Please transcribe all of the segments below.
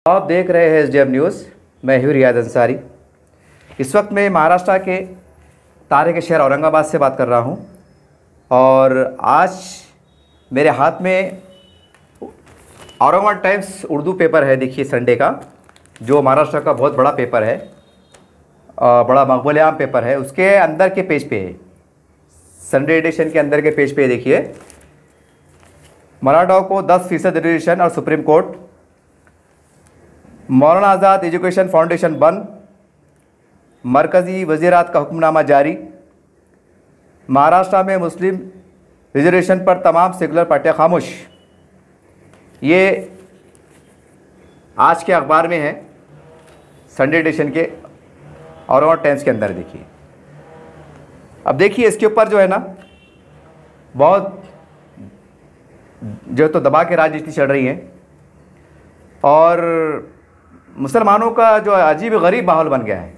आप देख रहे हैं SDM न्यूज़। मैं हूँ रियाज अंसारी। इस वक्त मैं महाराष्ट्र के तारे के शहर औरंगाबाद से बात कर रहा हूँ और आज मेरे हाथ में औरंगाबाद टाइम्स उर्दू पेपर है। देखिए संडे का, जो महाराष्ट्र का बहुत बड़ा पेपर है, बड़ा मकबूल आम पेपर है। उसके अंदर के पेज पे है, संडे एडिशन के अंदर के पेज पे देखिए, मराठाओं को 10% रिजर्वेशन और सुप्रीम कोर्ट, मौलाना आज़ाद एजुकेशन फाउंडेशन बंद, मरकज़ी वज़ीरात का हुक्मनामा जारी, महाराष्ट्र में मुस्लिम रिजर्वेशन पर तमाम सेकुलर पार्टियां खामोश। ये आज के अखबार में है, संडे एडिशन के औरंगाबाद टाइम्स के अंदर देखिए। अब देखिए इसके ऊपर जो है ना, बहुत जो तो दबा के राजनीति चल रही है और मुसलमानों का जो अजीब गरीब माहौल बन गया है,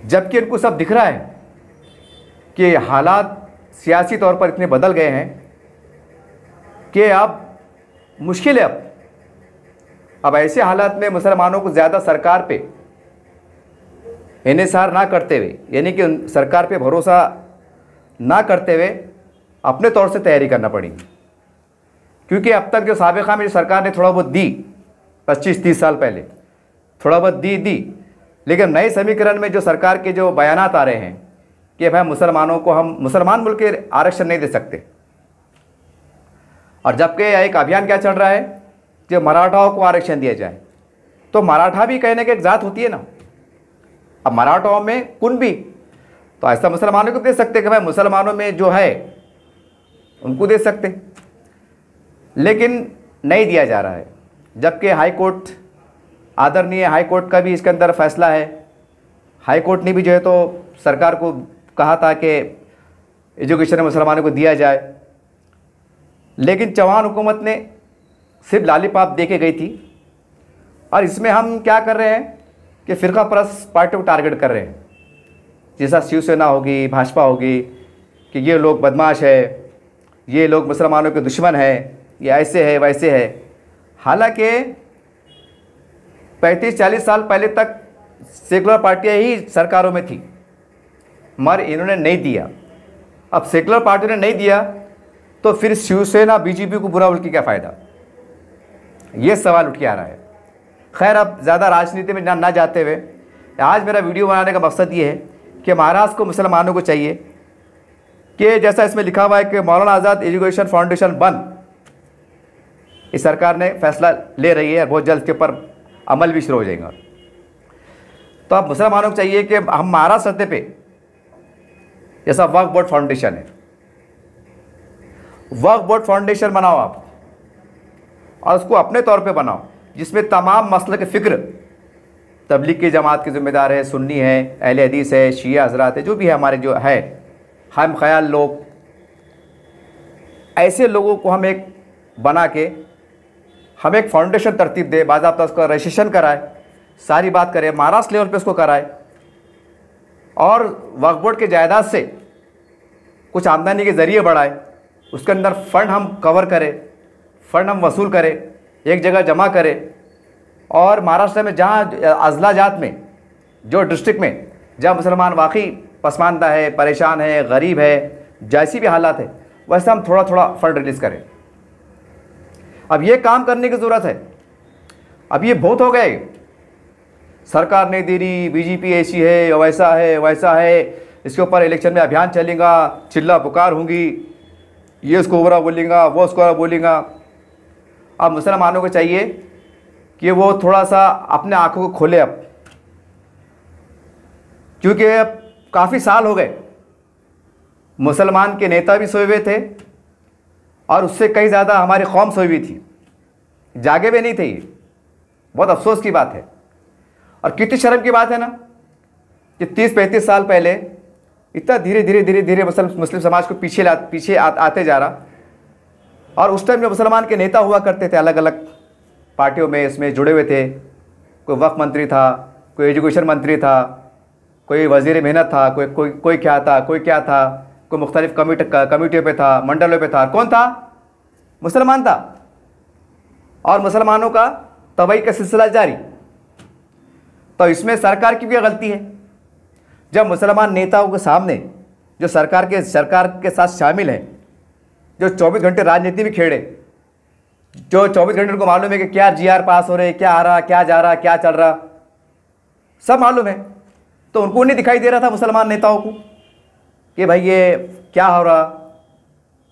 जबकि इनको सब दिख रहा है कि हालात सियासी तौर पर इतने बदल गए हैं कि अब मुश्किल है। अब ऐसे हालात में मुसलमानों को ज़्यादा सरकार पे इन्हिसार ना करते हुए, यानी कि सरकार पे भरोसा ना करते हुए अपने तौर से तैयारी करना पड़ेगी। क्योंकि अब तक जो साबिक़ा में जो सरकार ने थोड़ा बहुत दी, 25-30 साल पहले थोड़ा बहुत दी, लेकिन नए समीकरण में जो सरकार के जो बयानात आ रहे हैं कि भाई मुसलमानों को हम मुसलमान मुल्क के आरक्षण नहीं दे सकते, और जबकि एक अभियान क्या चल रहा है कि मराठाओं को आरक्षण दिया जाए, तो मराठा भी कहने की एक ज़ात होती है ना। अब मराठाओं में कुनबी, तो ऐसा मुसलमानों को दे सकते कि भाई मुसलमानों में जो है उनको दे सकते, लेकिन नहीं दिया जा रहा है। जबकि हाई कोर्ट, आदरणीय हाई कोर्ट का भी इसके अंदर फैसला है। हाई कोर्ट ने भी जो है तो सरकार को कहा था कि एजुकेशन मुसलमानों को दिया जाए, लेकिन चौहान हुकूमत ने सिर्फ लालीपाप दे के गई थी। और इसमें हम क्या कर रहे हैं कि फ़िरका परस्त पार्टियों को टारगेट कर रहे हैं, जैसा शिवसेना होगी, भाजपा होगी, कि ये लोग बदमाश है, ये लोग मुसलमानों के दुश्मन है, ये ऐसे है वैसे है। हालांकि 35-40 साल पहले तक सेकुलर पार्टियां ही सरकारों में थी, मगर इन्होंने नहीं दिया। अब सेकुलर पार्टियों ने नहीं दिया तो फिर शिवसेना बीजेपी को बुरा बोल के क्या फ़ायदा, ये सवाल उठ के आ रहा है। खैर, अब ज़्यादा राजनीति में ना जाते हुए आज मेरा वीडियो बनाने का मकसद ये है कि महाराष्ट्र को मुसलमानों को चाहिए कि जैसा इसमें लिखा हुआ है कि मौलाना आज़ाद एजुकेशन फाउंडेशन बंद, इस सरकार ने फैसला ले रही है, बहुत जल्द के ऊपर अमल भी शुरू हो जाएगा। तो अब मुसलमानों को चाहिए कि हम महाराष्ट्र सतह पे जैसा वक्फ बोर्ड फाउंडेशन है, वक्फ बोर्ड फाउंडेशन बनाओ आप, और उसको अपने तौर पे बनाओ, जिसमें तमाम मसले के फ़िक्र, तबलीग की जमात के ज़िम्मेदार है, सुन्नी है, अहले हदीस है, शिया हज़रात है, जो भी है हमारे जो है हम ख्याल लोग, ऐसे लोगों को हम एक बना के हम एक फाउंडेशन तरतीब दे, बाज़ाब्ता उसका रजिस्ट्रेशन कराए, सारी बात करें, महाराष्ट्र लेवल पे उसको कराए, और वक्फ बोर्ड के जायदाद से कुछ आमदनी के ज़रिए बढ़ाए, उसके अंदर फ़ंड हम कवर करें, फ़ंड हम वसूल करें, एक जगह जमा करें, और महाराष्ट्र में जहाँ अज़ला जात में, जो डिस्ट्रिक्ट में जहाँ मुसलमान वाकई पसमानदा है, परेशान है, गरीब है, जैसी भी हालात है, वैसे हम थोड़ा थोड़ा फ़ंड रिलीज़ करें। अब ये काम करने की ज़रूरत है। अब ये बहुत हो गए, सरकार नहीं दे रही, बीजेपी ऐसी है, वैसा है वैसा है, इसके ऊपर इलेक्शन में अभियान चलेगा, चिल्ला पुकार होंगी, ये उसको बुरा बोलेगा, वो उसको बुरा बोलेगा। अब मुसलमानों को चाहिए कि वो थोड़ा सा अपने आँखों को खोले अब, क्योंकि अब काफ़ी साल हो गए मुसलमान के नेता भी सोए हुए थे और उससे कहीं ज़्यादा हमारी कौम सोई हुई थी, जागे भी नहीं थे। ये बहुत अफसोस की बात है और कितनी शर्म की बात है ना कि 30-35 साल पहले इतना धीरे धीरे मुस्लिम समाज को पीछे आते जा रहा। और उस टाइम में मुसलमान के नेता हुआ करते थे, अलग अलग पार्टियों में इसमें जुड़े हुए थे। कोई वक्फ मंत्री था, कोई एजुकेशन मंत्री था, कोई वज़ीर मेहनत था, कोई क्या था, कोई क्या था, कोई मुख्तलिफ कमेटियों पे था, मंडलों पे था। कौन था? मुसलमान था। और मुसलमानों का तबाही का सिलसिला जारी। तो इसमें सरकार की भी गलती है। जब मुसलमान नेताओं के सामने जो सरकार के साथ शामिल हैं, जो 24 घंटे राजनीति में खेड़े, जो 24 घंटे उनको मालूम है कि क्या जीआर पास हो रहे, क्या आ रहा, क्या जा रहा, क्या चल रहा, सब मालूम है, तो उनको नहीं दिखाई दे रहा था मुसलमान नेताओं को कि भाई ये क्या हो रहा,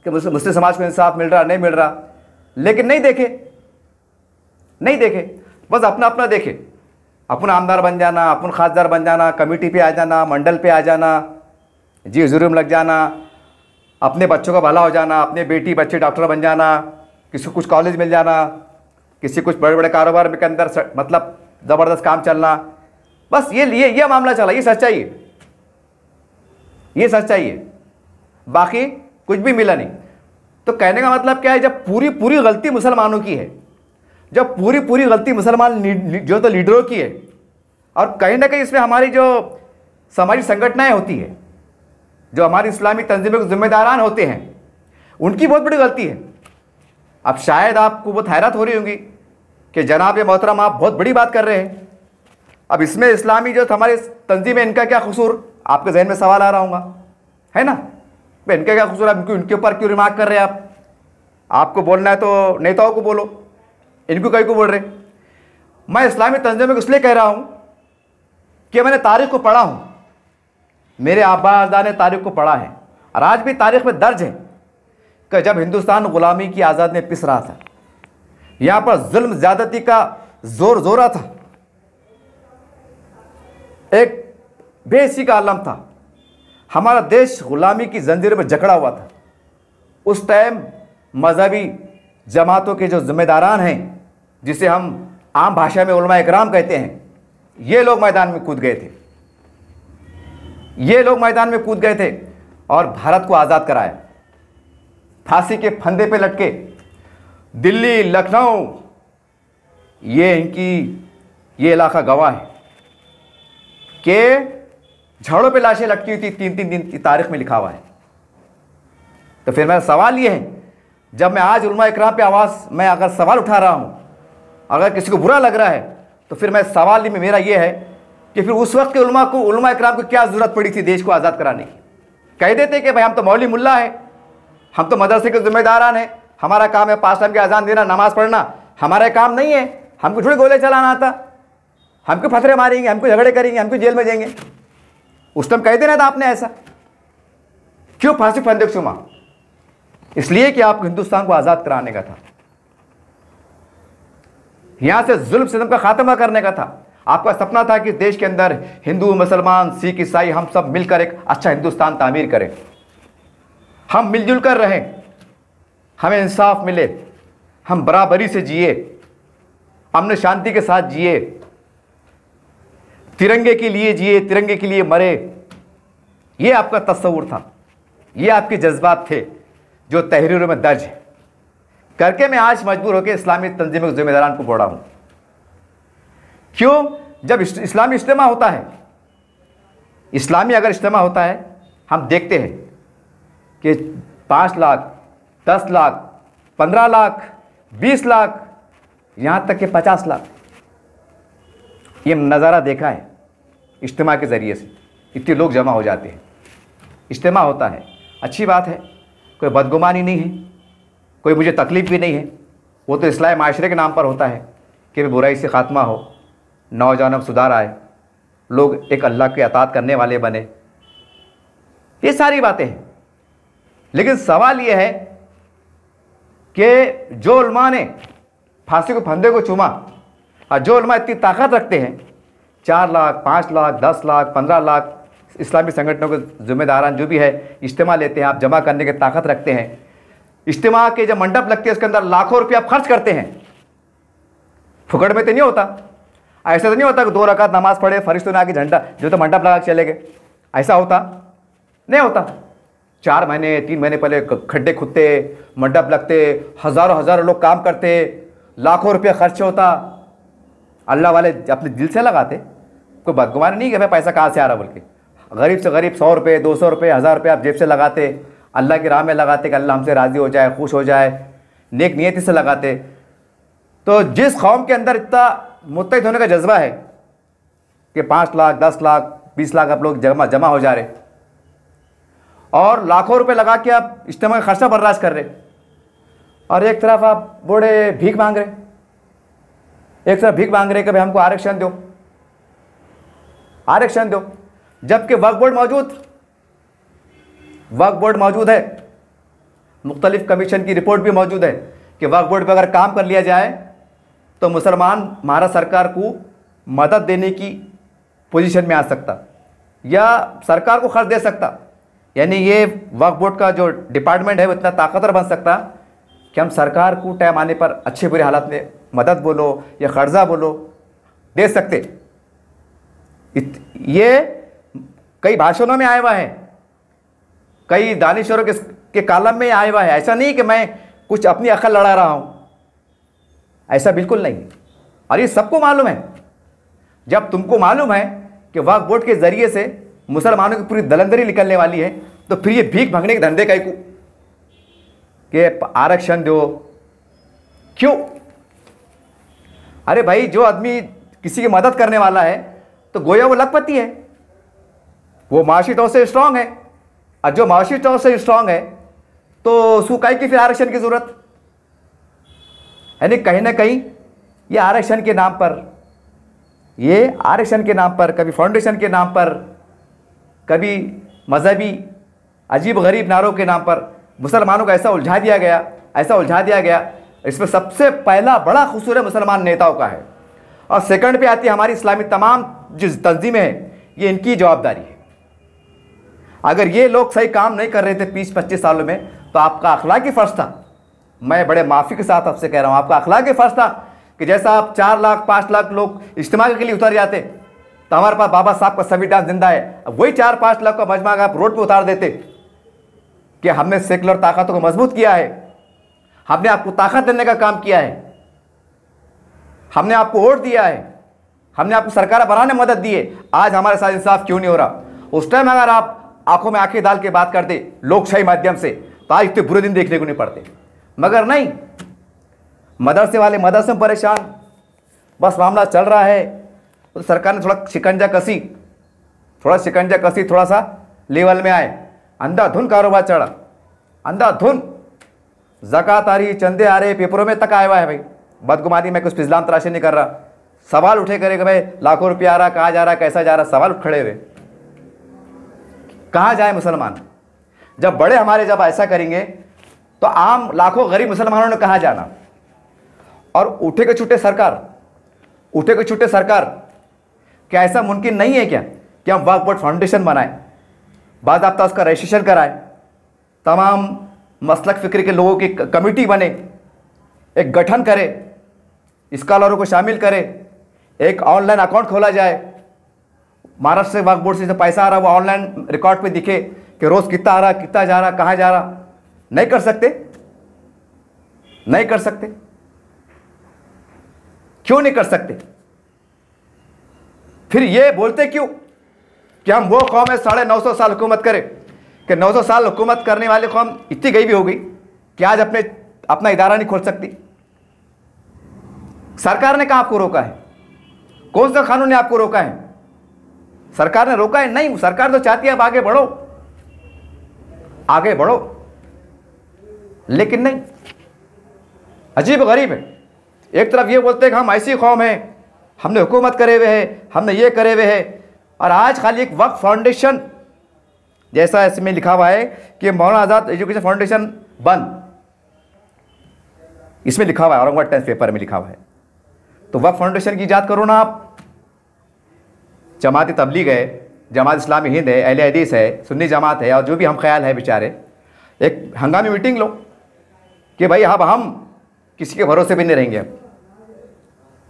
कि मुस्लिम समाज को इंसाफ मिल रहा नहीं मिल रहा। लेकिन नहीं देखे, बस अपना अपना देखे, अपन आमदार बन जाना, अपन खासदार बन जाना, कमेटी पे आ जाना, मंडल पे आ जाना, जी हजूरी में लग जाना, अपने बच्चों का भला हो जाना, अपने बेटी बच्चे डॉक्टर बन जाना, किसी को कुछ कॉलेज मिल जाना, किसी कुछ बड़े बड़े कारोबार के अंदर मतलब ज़बरदस्त काम चलना। बस ये मामला चला। ये सच्चाई है, बाकी कुछ भी मिला नहीं। तो कहने का मतलब क्या है, जब पूरी गलती मुसलमानों की है, जब पूरी गलती मुसलमान जो तो लीडरों की है, और कहीं ना कहीं इसमें हमारी जो सामाजिक संगठनाएं होती है, जो हमारी इस्लामी तंजीमों के जिम्मेदारान होते हैं, उनकी बहुत बड़ी गलती है। अब शायद आपको बहुत हैरत हो रही होगी कि जनाब ये मोहतरम आप बहुत बड़ी बात कर रहे हैं, अब इसमें इस्लामी जो हमारे तंजीम है इनका क्या कसूर, आपके जहन में सवाल आ रहा होगा, है ना, भाई इनका क्या कसूर, आप इनके ऊपर क्यों रिमार्क कर रहे हैं। आपको बोलना है तो नेताओं को बोलो, इनको कहीं को बोल रहे। मैं इस्लामी तंजीम को इसलिए कह रहा हूं कि मैंने तारीख को पढ़ा हूं, मेरे आबा अजदाद ने तारीख को पढ़ा है, और आज भी तारीख में दर्ज है कि जब हिंदुस्तान गुलामी की आज़ादी में पिस रहा था, यहां पर जुल्म ज्यादती का जोर जोरा था, एक बेहिसी का आलम था, हमारा देश गुलामी की जंजीर में जकड़ा हुआ था। उस टाइम मजहबी जमातों के जो जिम्मेदारान हैं, जिसे हम आम भाषा में उलमा इकराम कहते हैं, ये लोग मैदान में कूद गए थे और भारत को आज़ाद कराया। फांसी के फंदे पे लटके दिल्ली, लखनऊ, ये इलाका गवाह है कि झाड़ों पे लाशें लटकी हुई थी, 3-3 दिन की तारीख में लिखा हुआ है। तो फिर मेरा सवाल ये है, जब मैं आज उलमा इकराम पे मैं अगर सवाल उठा रहा हूं, अगर किसी को बुरा लग रहा है, तो फिर मैं सवाल में मेरा ये है कि फिर उस वक्त के उलमा इकराम को क्या जरूरत पड़ी थी देश को आज़ाद कराने की। कह देते कि भाई हम तो मौलवी मुल्ला है, हम तो मदरसे के जिम्मेदारान हैं, हमारा काम है 5 टाइम की अजान देना, नमाज पढ़ना, हमारा काम नहीं है, हमको थोड़ी गोले चलाना आता, हमको फतरे मारेंगे, हमको झगड़े करेंगे, हमको जेल में जाएंगे। उस टाइम कह देना था आपने ऐसा। क्यों फांसी फंदे को चुमा? इसलिए कि आपको हिंदुस्तान को आज़ाद कराने का था, यहां से जुल्म सितम का खात्मा करने का था। आपका सपना था कि देश के अंदर हिंदू, मुसलमान, सिख, ईसाई हम सब मिलकर एक अच्छा हिंदुस्तान तामीर करें, हम मिलजुल कर रहें, हमें इंसाफ मिले, हम बराबरी से जिए, अमन शांति के साथ जिए, तिरंगे के लिए जिए, तिरंगे के लिए मरे। ये आपका तस्वुर था, ये आपके जज्बात थे जो तहरीरों में दर्ज है। करके मैं आज मजबूर होकर इस्लामी तंजीमों के जिम्मेदारान को बोला हूं। क्यों? जब इस्लामी इज्तिमा होता है, इस्लामी अगर इज्तिमा होता है, हम देखते हैं कि 5 लाख, 10 लाख, 15 लाख, 20 लाख, यहां तक कि 50 लाख, ये नज़ारा देखा है इज्तिमा के ज़रिए से। इतने लोग जमा हो जाते हैं, इज्तिमा होता है, अच्छी बात है, कोई बदगुमानी नहीं है, कोई मुझे तकलीफ़ भी नहीं है। वो तो इस्लाह माशरे के नाम पर होता है कि बुराई से ख़ात्मा हो, नौजवानों में सुधार आए, लोग एक अल्लाह के अताअत करने वाले बने, ये सारी बातें हैं। लेकिन सवाल ये है कि जो उलमा ने फांसी को फंदे को चूमा, और जो उलमा इतनी ताकत रखते हैं, 4 लाख, 5 लाख, 10 लाख, 15 लाख इस्लामी संगठनों के जिम्मेदारान जो भी है, इज्तिमा लेते हैं, आप जमा करने की ताकत रखते हैं, इज्तिमा के जब मंडप लगते हैं उसके अंदर लाखों रुपये आप खर्च करते हैं। फुकड़ में तो नहीं होता, ऐसा तो नहीं होता कि 2 रकात नमाज पढ़े, फरिश्तों ने आके झंडा जो तो मंडप लगा के चले गए, ऐसा होता नहीं होता। 4 महीने 3 महीने पहले खड्डे खुदते, मंडप लगते, हज़ारों लोग काम करते, लाखों रुपये खर्च होता। अल्लाह वाले अपने दिल से लगाते, कोई बदगुमानी नहीं कि भाई पैसा कहाँ से आ रहा, बल्कि गरीब से गरीब 100 रुपये, 200 रुपये, 1000 रुपये आप जेब से लगाते, अल्लाह की राह में लगाते कि अल्लाह हमसे राज़ी हो जाए, खुश हो जाए, नेक नियति से लगाते। तो जिस कौम के अंदर इतना मुत्तहिद होने का जज्बा है कि 5 लाख 10 लाख 20 लाख आप लोग जमा हो जा रहे और लाखों रुपए लगा के आप इज्तिमा का खर्चा बर्दाश्त कर रहे, और एक तरफ आप बड़े भीख मांग रहे, एक तरफ भीख मांग रहे कि भाई हमको आरक्षण दो, आरक्षण दो, जबकि वक्फ बोर्ड मौजूद है, मुख्तलिफ कमीशन की रिपोर्ट भी मौजूद है कि वक्फ बोर्ड पर अगर काम कर लिया जाए तो मुसलमान भारत सरकार को मदद देने की पोजीशन में आ सकता या सरकार को खर्च दे सकता। यानी ये वक्फ बोर्ड का जो डिपार्टमेंट है वो इतना ताकतवर बन सकता कि हम सरकार को टाइम आने पर अच्छे बुरे हालात में मदद बोलो या कर्जा बोलो दे सकते। ये कई भाषणों में आया हुआ है, कई दानिशोरों के कालम में आया हुआ है। ऐसा नहीं कि मैं कुछ अपनी अकल लड़ा रहा हूँ, ऐसा बिल्कुल नहीं। और ये सबको मालूम है। जब तुमको मालूम है कि वक्फ बोर्ड के ज़रिए से मुसलमानों की पूरी दलंदरी निकलने वाली है, तो फिर ये भीख मांगने के धंधे का कि आरक्षण दो क्यों? अरे भाई, जो आदमी किसी की मदद करने वाला है तो गोया वो लखपति है, वो माशी तौर से स्ट्रांग है, और जो माशी तौर से स्ट्रांग है तो उसको काहे की फिर आरक्षण की जरूरत? यानी कहीं ना कहीं ये आरक्षण के नाम पर, ये आरक्षण के नाम पर, कभी फाउंडेशन के नाम पर, कभी मजहबी अजीब गरीब नारों के नाम पर मुसलमानों को ऐसा उलझा दिया गया, ऐसा उलझा दिया गया। इसमें सबसे पहला बड़ा कसूर है मुसलमान नेताओं का है, और सेकंड पे आती है हमारी इस्लामी तमाम जो तंजीमें हैं, ये इनकी जवाबदारी है। अगर ये लोग सही काम नहीं कर रहे थे 20-25 सालों में, तो आपका अखलाकी फ़र्ज था, मैं बड़े माफ़ी के साथ आपसे कह रहा हूँ, आपका अखलाकी फ़र्ज था कि जैसा आप 4 लाख 5 लाख लोग इज्तिमा के लिए उतर जाते, तो हमारे पास बाबा साहब का संविधान जिंदा है, अब वही 4-5 लाख का मजमा आप रोड पे उतार देते कि हमने सेकुलर ताकतों को मजबूत किया है, हमने आपको ताकत देने का काम किया है, हमने आपको वोट दिया है, हमने आपको सरकार बनाने में मदद दी है, आज हमारे साथ इंसाफ क्यों नहीं हो रहा? उस टाइम अगर आप आंखों में आंखें डाल के बात करते लोकशाही माध्यम से, तो आज इतने बुरे दिन देखने को नहीं पड़ते। मगर नहीं, मदरसे वाले मदरसे में परेशान, बस मामला चल रहा है तो सरकार ने थोड़ा शिकंजा कसी, थोड़ा सा लेवल में आए, अंधाधुन कारोबार चढ़ा, अंधाधुन ज़कात आ रही, चंदे आ रहे, पेपरों में तक आया हुआ है। भाई बदगुमानी में कुछ फिजलाम तराशी नहीं कर रहा, सवाल उठे करेगा भाई लाखों रुपया आ रहा, कहाँ जा रहा, कैसा जा रहा, सवाल उठ खड़े हुए। कहाँ जाए मुसलमान? जब बड़े हमारे जब ऐसा करेंगे तो आम लाखों गरीब मुसलमानों ने कहाँ जाना? और उठे के छूटे सरकार, क्या ऐसा मुमकिन नहीं है क्या कि हम वक्फ बोर्ड फाउंडेशन बनाएं, बाकायदा उसका रजिस्ट्रेशन कराएं, तमाम मसलक फ़िक्र के लोगों की कमेटी बने, एक गठन करे, स्कॉलरों को शामिल करे, एक ऑनलाइन अकाउंट खोला जाए, महाराष्ट्र से वक्फ बोर्ड से जो पैसा आ रहा है वो ऑनलाइन रिकॉर्ड पे दिखे कि रोज़ कितना आ रहा, कितना जा रहा, कहाँ जा रहा। नहीं कर सकते? क्यों नहीं कर सकते? फिर ये बोलते क्यों कि हम वो कौम है 950 साल हुकूमत करे, कि 900 साल हुकूमत करने वाली कौम इतनी गई भी हो गई कि आज अपना इदारा नहीं खोल सकती। सरकार ने कहा आपको रोका है? कौन सा कानून ने आपको रोका है? सरकार ने रोका है? नहीं, सरकार तो चाहती है आप आगे बढ़ो, लेकिन नहीं, अजीब गरीब है। एक तरफ ये बोलते हैं कि हम ऐसी कौम है, हमने हुकूमत करे हुए है, हमने ये करे हुए है, और आज खाली एक वक्फ फाउंडेशन जैसा इसमें लिखा हुआ है कि मौलाना आज़ाद एजुकेशन फाउंडेशन बंद, इसमें लिखा हुआ है, औरंगाबाद टाइम्स पेपर में लिखा हुआ है। तो वक्फ फाउंडेशन की इजाद करो ना आप। जमात तबलीग है, जमात इस्लामी हिंद है, अहले हदीस है, सुन्नी जमात है, और जो भी हम ख्याल है बेचारे, एक हंगामी मीटिंग लो कि भाई अब हम किसी के भरोसे भी नहीं रहेंगे, अब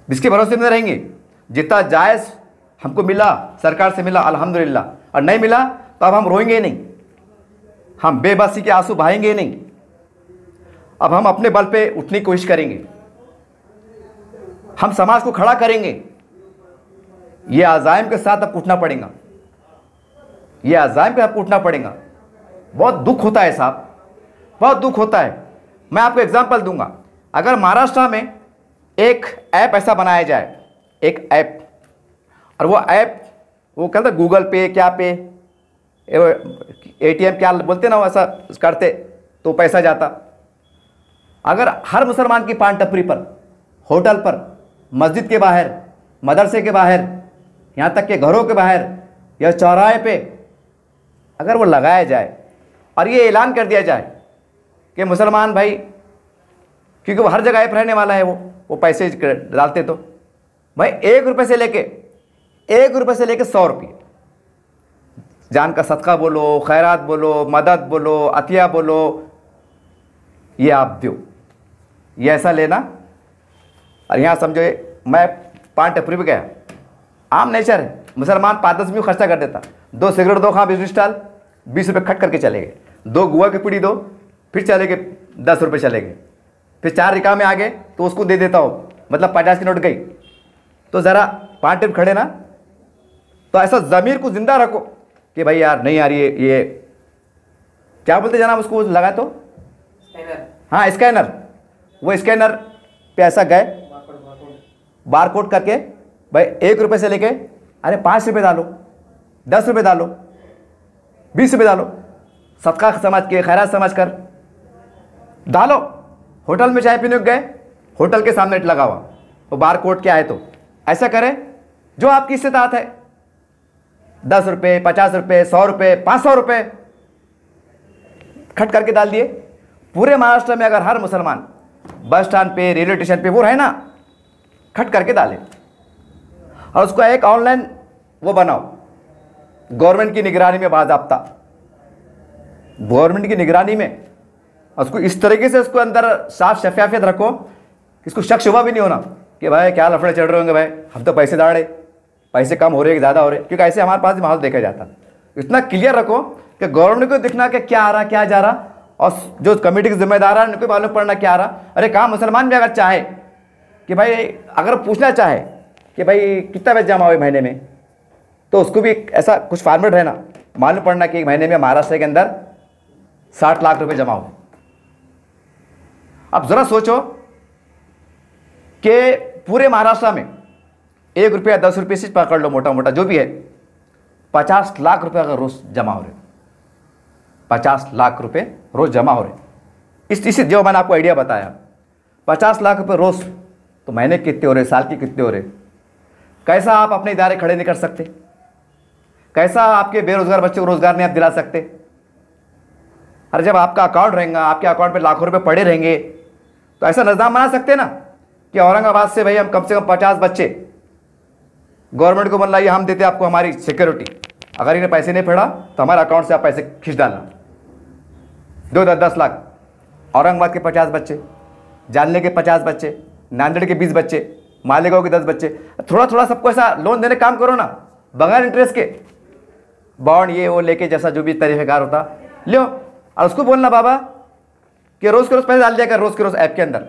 किसके भरोसे भी नहीं रहेंगे। जितना जायज़ हमको मिला, सरकार से मिला अल्हम्दुलिल्लाह, और नहीं मिला तो अब हम रोएंगे नहीं, हम बेबसी के आंसू बहाएंगे नहीं, अब हम अपने बल पे उठने की कोशिश करेंगे, हम समाज को खड़ा करेंगे। ये अज़ाइम के साथ अब उठना पड़ेगा, ये अज़ाइम के साथ उठना पड़ेगा। बहुत दुख होता है साहब, बहुत दुख होता है। मैं आपको एग्जांपल दूंगा। अगर महाराष्ट्र में एक ऐप ऐसा बनाया जाए, एक ऐप, और वो ऐप वो कहते गूगल पे क्या पे ATM क्या बोलते ना, वैसा करते तो पैसा जाता। अगर हर मुसलमान की पान टपरी पर, होटल पर, मस्जिद के बाहर, मदरसे के बाहर, यहाँ तक के घरों के बाहर या चौराहे पे अगर वो लगाया जाए और ये ऐलान कर दिया जाए कि मुसलमान भाई, क्योंकि वो हर जगह ऐप रहने वाला है, वो पैसे डालते तो भाई 1 रुपये से लेके 100 रुपये जान का सदका बोलो, खैरात बोलो, मदद बोलो, अतिया बोलो, ये आप दो, ये ऐसा लेना। और यहाँ समझो मैं पान टपरी पे गया, आम नेचर है, मुसलमान 5-10 भी खर्चा कर देता, 2 सिगरेट दो, खा 20 स्टाल, 20 रुपये खट करके चले गए, 2 गुआ की पीढ़ी दो, फिर चले गए 10 रुपये चले गए, फिर 4 रिका में आ गए तो उसको दे देता हो, मतलब 50 की नोट गई। तो ज़रा पान टिप खड़े ना, तो ऐसा ज़मीर को जिंदा रखो कि भाई यार नहीं यार ये क्या बोलते जनाब उसको लगा तो स्कैनर, हाँ स्कैनर, वो स्कैनर पे ऐसा गए बार कोड करके भाई 1 रुपये से लेके अरे 5 रुपये डालो, 10 रुपये डालो, 20 रुपये डालो, सदका समझ के, खैरात समझ कर डालो। होटल में चाय पीने गए, होटल के सामने लगा हुआ वो बार कोड क्या है, तो ऐसा करें जो आपकी इस्तेताअत है, 10 रुपये, 50 रुपये, 100 रुपये, 500 रुपये खट करके डाल दिए। पूरे महाराष्ट्र में अगर हर मुसलमान बस स्टैंड पे, रेलवे स्टेशन पे वो रहे ना, खट करके डाले और उसको एक ऑनलाइन वो बनाओ, गवर्नमेंट की निगरानी में, बाज़ाब्ता गवर्नमेंट की निगरानी में, उसको इस तरीके से उसको अंदर साफ शफाफियत रखो कि इसको शक शुबा भी नहीं होना कि भाई क्या लफड़े चढ़ रहे होंगे, भाई हम तो पैसे दाड़े, पैसे कम हो रहे हैं ज़्यादा हो रहे, क्योंकि ऐसे हमारे पास भी माहौल देखा जाता। इतना क्लियर रखो कि गवर्नमेंट को दिखना कि क्या आ रहा क्या जा रहा, और जो कमेटी के जिम्मेदार है उनको मालूम पड़ना क्या आ रहा। अरे कहाँ मुसलमान भी अगर चाहे कि भाई, अगर पूछना चाहे कि भाई कितना पैसा जमा हुए महीने में, तो उसको भी ऐसा कुछ फॉर्मेट रहना, मालूम पड़ना कि एक महीने में महाराष्ट्र के अंदर 60 लाख रुपए जमा हुए। अब ज़रा सोचो कि पूरे महाराष्ट्र में 1 रुपया 10 रुपये से पकड़ लो, मोटा मोटा जो भी है, 50 लाख रुपए अगर रोज जमा हो रहे, 50 लाख रुपए रोज जमा हो रहे, इसी जो मैंने आपको आइडिया बताया, 50 लाख रुपए रोज, तो महीने कितने हो रहे, साल के कितने हो रहे। कैसा आप अपने इदारे खड़े नहीं कर सकते, कैसा आपके बेरोजगार बच्चे को रोजगार नहीं आप दिला सकते। अरे जब आपका अकाउंट रहेगा, आपके अकाउंट पे लाखों रुपए पड़े रहेंगे, तो ऐसा निज़ाम बना सकते ना कि औरंगाबाद से भाई हम कम से कम 50 बच्चे गवर्नमेंट को बोलना, ये हम देते आपको हमारी सिक्योरिटी, अगर इन्हें पैसे नहीं पड़ा तो हमारे अकाउंट से आप पैसे खींच डालना, 2-10 लाख। औरंगाबाद के 50 बच्चे, जानले के 50 बच्चे, नांदेड़ के 20 बच्चे, मालेगांव के 10 बच्चे, थोड़ा थोड़ा सबको ऐसा लोन देने काम करो ना, बगैर इंटरेस्ट के, बॉन्ड ये वो लेके, जैसा जो भी तरीक़ेकार होता लो, और उसको बोलना बाबा कि रोज़ के रोज़ पैसे डाल दिया कर, रोज़ के रोज़ ऐप के अंदर,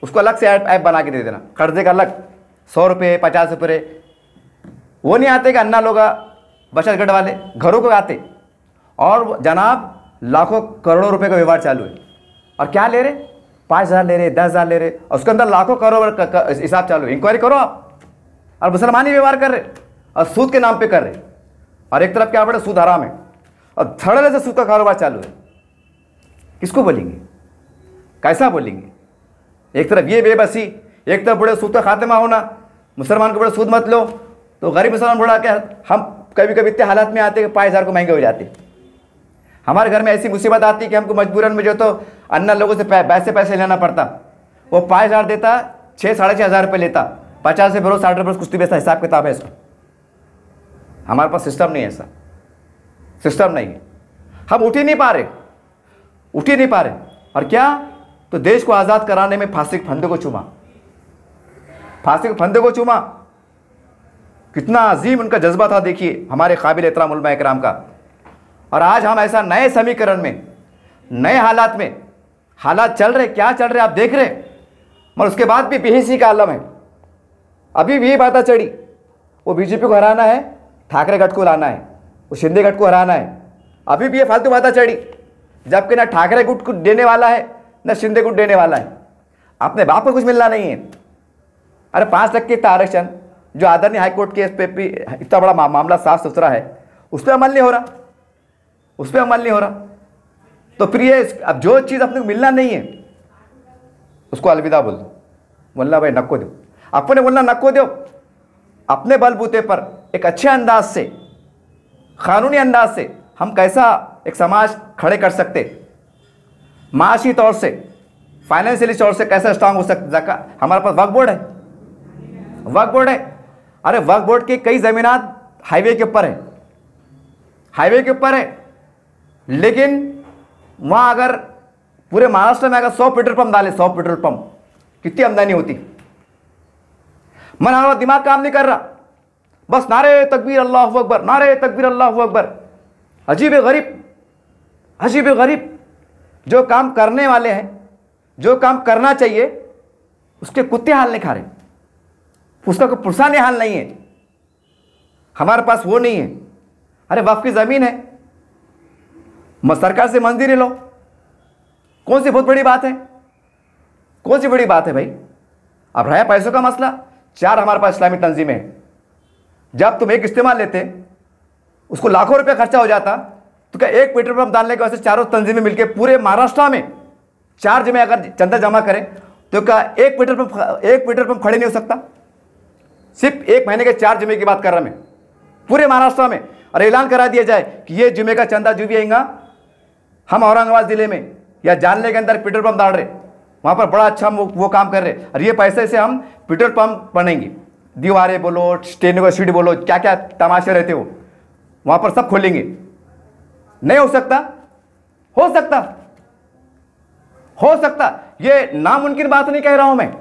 उसको अलग से ऐप बना के दे देना, कर्जे का अलग 100 रुपये 50 रुपये। वो नहीं आते कि अन्ना लोग बचत गढ़ वाले घरों को आते, और जनाब लाखों करोड़ों रुपए का व्यवहार चालू है, और क्या ले रहे, 5,000 ले रहे, 10,000 ले रहे, और उसके अंदर लाखों करोड़ का हिसाब चालू है। इंक्वायरी करो आप, और मुसलमान ही व्यवहार कर रहे और सूद के नाम पे कर रहे, और एक तरफ क्या बड़े सूद हराम है और धड़ल्ले से सूद का कारोबार चालू है। किसको बोलेंगे, कैसा बोलेंगे? एक तरफ ये बेबसी, एक तरफ बड़े सूद का खात्मा होना, मुसलमान को बड़े सूद मत लो, तो गरीब मुसलमान बोला कि हम कभी कभी इतने हालात में आते कि 5,000 को महंगे हो जाते। हमारे घर में ऐसी मुसीबत आती कि हमको मजबूरन में जो तो अन्ना लोगों से पैसे लेना पड़ता, वो 5,000 देता, 6-6,500 रुपये लेता, 50 से भरो 60 रुपये कुश्ती बेचता, हिसाब किताब है इसका। हमारे पास सिस्टम नहीं है, ऐसा सिस्टम नहीं है, हम उठ ही नहीं पा रहे। और क्या, तो देश को आज़ाद कराने में फांसी के फंदे को चूमा, कितना अजीम उनका जज्बा था, देखिए हमारे काबिल एहतराम उलमा इकराम का। और आज हम ऐसा नए समीकरण में, नए हालात में, हालात चल रहे, क्या चल रहे आप देख रहे, मगर उसके बाद भी बेहिसी का आलम है। अभी भी बात चढ़ी, वो बीजेपी को हराना है, ठाकरे गठ को लाना है, वो शिंदे गठ को हराना है, अभी भी ये फालतू बात चढ़ी, जबकि ना ठाकरे गुट को देने वाला है, ना शिंदे गुट देने वाला है। अपने बाप को कुछ मिलना नहीं है, अरे 5 लाख के इतना आरक्षण जो आदरणीय हाईकोर्ट के इस पे भी इतना बड़ा मामला साफ सुथरा है, उस पर अमल नहीं हो रहा, उस पर अमल नहीं हो रहा। तो फिर ये अब जो चीज़ अपने को मिलना नहीं है उसको अलविदा बोल दो, बोलना भाई नको दो, अपने बोलना नको दो। अपने बलबूते पर एक अच्छे अंदाज से, कानूनी अंदाज से हम कैसा एक समाज खड़े कर सकते, माशी तौर से, फाइनेंशियली तौर से कैसा स्ट्रांग हो सकता। हमारे पास वक्फ बोर्ड है, वक्फ बोर्ड है। अरे वक्फ बोर्ड की कई ज़मीनात हाईवे के ऊपर है, हाईवे के ऊपर है, लेकिन वहाँ अगर पूरे महाराष्ट्र में अगर 100 पेट्रोल पंप डाले, 100 पेट्रोल पंप, कितनी आमदनी होती। मन हमारा दिमाग काम नहीं कर रहा, बस नारे तकबीर अल्लाहु अकबर, नारे तकबीर अल्लाहु अकबर। अजीब गरीब, अजीब गरीब। जो काम करने वाले हैं, जो काम करना चाहिए, उसके कुत्ते हाल नहीं खा रहे, उसका कोई पुरसाने हाल नहीं है। हमारे पास वो नहीं है। अरे वक्फ की ज़मीन है, सरकार से मंजूरी लो, कौन सी बहुत बड़ी बात है, कौन सी बड़ी बात है भाई। अब रहा पैसों का मसला, 4 हमारे पास इस्लामी तंजीमें हैं। जब तुम एक इस्तेमाल लेते उसको लाखों रुपए खर्चा हो जाता, तो क्या एक पेट्रोल पंप डालने के वजह से चारों तंजीमें मिलकर पूरे महाराष्ट्र में 4 जमे अगर चंदा जमा करें तो क्या एक पेट्रोल पंप खड़े नहीं हो सकता। सिर्फ 1 महीने के 4 जुमे की बात कर रहा मैं, पूरे महाराष्ट्र में। और ऐलान करा दिया जाए कि ये जुमे का चंदा जो भी आएगा, हम औरंगाबाद जिले में या जानले के अंदर पेट्रोल पंप डाल रहे, वहाँ पर बड़ा अच्छा वो काम कर रहे, और ये पैसे से हम पेट्रोल पंप बनेंगे, दीवारें बोलो, स्टेनो सीट बोलो, क्या क्या तमाशे रहते हो, वहाँ पर सब खोलेंगे। नहीं हो सकता, हो सकता, हो सकता। ये नामुमकिन बात नहीं कह रहा हूं मैं,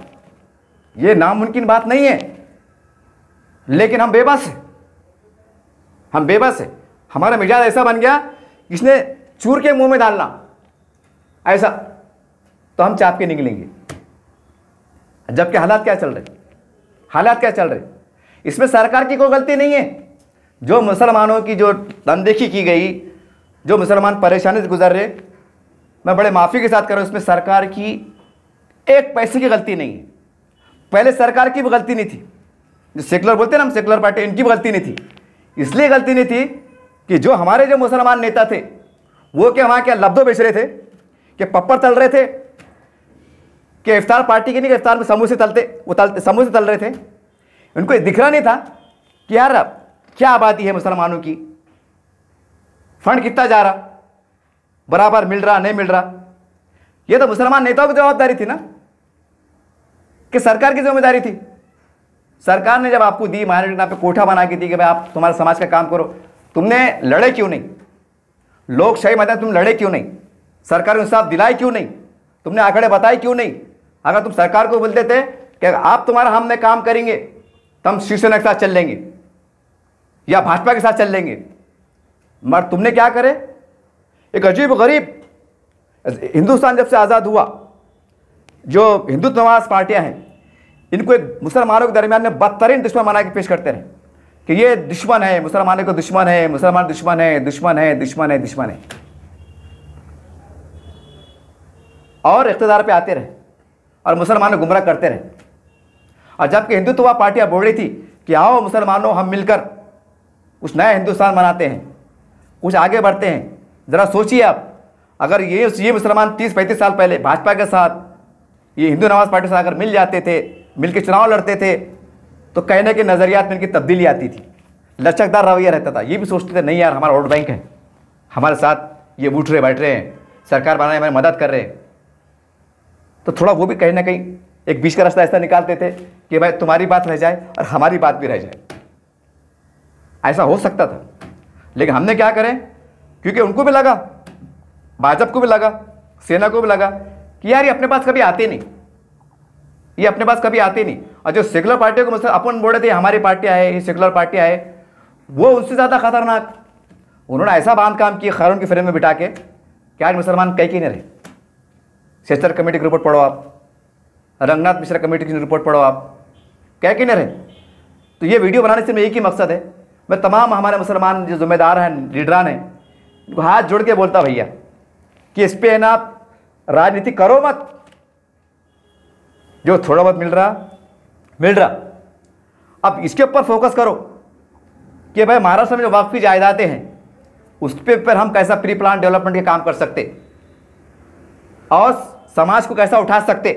ये नामुमकिन बात नहीं है, लेकिन हम बेबस हैं, हम बेबस हैं। हमारा मिजाज ऐसा बन गया, इसने चूर के मुंह में डालना ऐसा, तो हम चाप के निकलेंगे। जबकि हालात क्या चल रहे, हालात क्या चल रहे। इसमें सरकार की कोई गलती नहीं है। जो मुसलमानों की जो अनदेखी की गई, जो मुसलमान परेशानी से गुजर रहे, मैं बड़े माफ़ी के साथ कर रहा हूँ, इसमें सरकार की एक पैसे की गलती नहीं है। पहले सरकार की भी गलती नहीं थी, जो सेकुलर बोलते हैं ना हम, सेकुलर पार्टी, इनकी भी गलती नहीं थी। इसलिए गलती नहीं थी कि जो हमारे जो मुसलमान नेता थे वो क्या वहाँ क्या लब्धो बेच रहे थे, कि पप्पर तल रहे थे, कि इफ्तार पार्टी के नहीं, कि इफ्तार में समोसे तलते, वो समोसे तल रहे थे। उनको दिख रहा नहीं था कि यार क्या आबादी है मुसलमानों की, फंड कितना जा रहा, बराबर मिल रहा नहीं मिल रहा। ये तो मुसलमान नेताओं की जवाबदारी थी ना, कि सरकार की जिम्मेदारी थी। सरकार ने जब आपको दी, माइनॉरिटी नाम पे कोठा बना के दी कि भाई आप तुम्हारे समाज का काम करो, तुमने लड़े क्यों नहीं? लोकशाही मतलब तुम लड़े क्यों नहीं? सरकार को इंसाफ दिलाए क्यों नहीं? तुमने आंकड़े बताए क्यों नहीं? अगर तुम सरकार को बोलते थे कि आप तुम्हारा हम में काम करेंगे तो हम शिवसेना के साथ चल लेंगे या भाजपा के साथ चल लेंगे, मगर तुमने क्या करे, एक अजीब गरीब। हिंदुस्तान जब से आज़ाद हुआ, जो हिंदुत्ववाद पार्टियां हैं, इनको एक मुसलमानों के दरमियान में बदतरीन दुश्मन बना के पेश करते रहे कि ये दुश्मन है, मुसलमानों को दुश्मन है, मुसलमान दुश्मन है, दुश्मन है, दुश्मन है, दुश्मन है, और इख्तिदार पे आते रहे और मुसलमानों गुमराह करते रहे। और जबकि हिंदुत्ववाद पार्टियां बोल रही थी कि आओ मुसलमानों हम मिलकर कुछ नया हिंदुस्तान बनाते हैं, कुछ आगे बढ़ते हैं। ज़रा सोचिए आप, अगर ये मुसलमान 30-35 साल पहले भाजपा के साथ, ये हिंदू नवाज पार्टी से अगर मिल जाते थे, मिलकर चुनाव लड़ते थे, तो कहने के नज़रियात में इनकी तब्दीली आती थी, लचकदार रवैया रहता था। ये भी सोचते थे नहीं यार हमारा वोट बैंक है, हमारे साथ ये उठ रहे बैठ रहे हैं, सरकार बनाने में मदद कर रहे हैं, तो थोड़ा वो भी कहीं ना कहीं एक बीच का रास्ता ऐसा निकालते थे कि भाई तुम्हारी बात रह जाए और हमारी बात भी रह जाए। ऐसा हो सकता था, लेकिन हमने क्या करें, क्योंकि उनको भी लगा, भाजपा को भी लगा, सेना को भी लगा कि यार ये अपने पास कभी आते नहीं, ये अपने पास कभी आते नहीं। और जो सेकुलर पार्टियों को मतलब अपन बोल रहे थे हमारी पार्टियां है, ये सेकुलर पार्टियां है, वो उनसे ज़्यादा खतरनाक। उन्होंने ऐसा बांध काम किया कानून की फ्रेम में बिठा के कि आज मुसलमान कहीं नहीं रहे। सेस्टर कमेटी की रिपोर्ट पढ़ो आप, रंगनाथ मिश्रा कमेटी की रिपोर्ट पढ़ो आप, क्या कि नहीं रहे। तो ये वीडियो बनाने से मेरा एक ही मकसद है, मैं तमाम हमारे मुसलमान जो जिम्मेदार हैं, लीडरान हैं, उनको हाथ जोड़ के बोलता भैया कि इस पे ना राजनीति करो मत। जो थोड़ा बहुत मिल रहा मिल रहा। अब इसके ऊपर फोकस करो कि भाई महाराष्ट्र में जो वक्फ की जायदादें हैं उस पर हम कैसा प्री प्लान डेवलपमेंट के काम कर सकते और समाज को कैसा उठा सकते,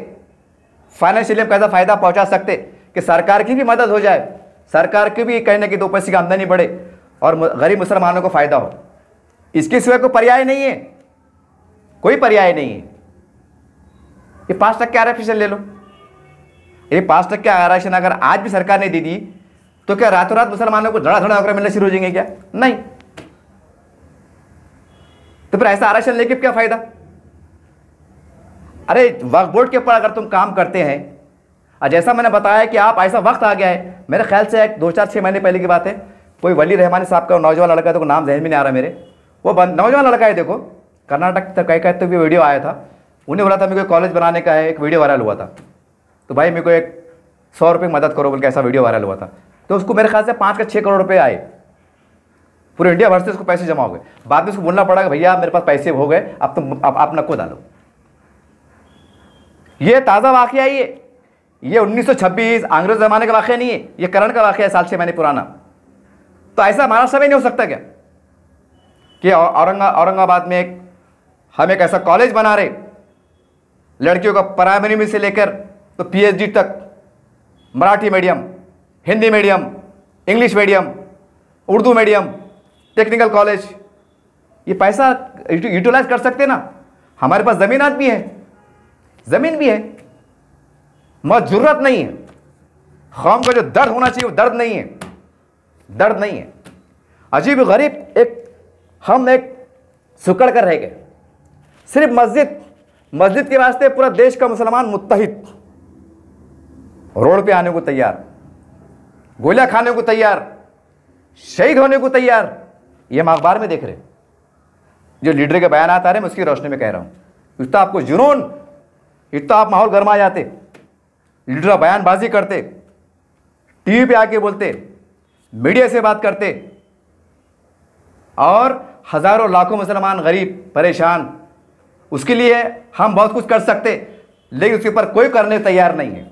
फाइनेंशियली कैसा फ़ायदा पहुंचा सकते कि सरकार की भी मदद हो जाए, सरकार की भी कहीं ना कहीं 2 पैसे की आमदनी बढ़े और गरीब मुसलमानों को फ़ायदा हो। इसके सिवाय कोई पर्याय नहीं है, कोई पर्याय नहीं है। ये 5% आरक्षण ले लो, ये 5% आरक्षण अगर आज भी सरकार ने दे दी तो क्या रातों रात मुसलमानों को धड़ा धड़ा होकर मिलना शुरू हो जाएंगे क्या? नहीं। तो फिर ऐसा आरक्षण लेके क्या फायदा? अरे वक्फ बोर्ड के ऊपर अगर तुम काम करते हैं, और जैसा मैंने बताया कि आप ऐसा वक्त आ गया है, मेरे ख्याल से 2-4-6 महीने पहले की बात है, कोई वली रहमानी साहब का नौजवान लड़का, तो नाम जहन में नहीं आ रहा मेरे, वो नौजवान लड़का है, देखो कर्नाटक तक कहीं कहते हुए वीडियो आया था, उन्हें बोला था मेरे को कॉलेज बनाने का है, एक वीडियो वायरल हुआ था, तो भाई मेरे को एक 100 रुपये मदद करो बोल के ऐसा वीडियो वायरल हुआ था। तो उसको मेरे ख्याल से 5 या 6 करोड़ रुपये आए, पूरे इंडिया भर से उसको पैसे जमा हो गए। बाद में उसको बोलना पड़ा कि भैया मेरे पास पैसे हो गए, अब तुम आप नको डालो। ये ताज़ा वाकया ही है, ये 1926 अंग्रेज ज़माने का वाकया नहीं है, ये करण का वाकया है, साल 6 महीने पुराना। तो ऐसा हमारा समय नहीं हो सकता क्या कि औरंगाबाद में हम एक ऐसा कॉलेज बना रहे, लड़कियों का प्राइमरी में से लेकर तो पीएचडी तक, Marathi medium, Hindi medium, English medium, Urdu medium, technical college, ये पैसा यूटिलाइज कर सकते ना। हमारे पास ज़मीनात भी है, ज़मीन भी है, मगर जरूरत नहीं है। कौम का जो दर्द होना चाहिए वो दर्द नहीं है, दर्द नहीं है। अजीब गरीब हम एक सुकड़ कर रह गए। सिर्फ मस्जिद के वास्ते पूरा देश का मुसलमान मुत्तहिद, रोड पे आने को तैयार, गोलियां खाने को तैयार, शहीद होने को तैयार। ये हम अखबार में देख रहे, जो लीडर के बयान आ रहे हैं मैं उसकी रोशनी में कह रहा हूं। इतना आपको जुनून, इतना आप माहौल गर्मा जाते, लीडर बयानबाजी करते, टीवी पे आके बोलते, मीडिया से बात करते, और हजारों लाखों मुसलमान गरीब परेशान, उसके लिए हम बहुत कुछ कर सकते, लेकिन उसके ऊपर कोई करने तैयार नहीं है।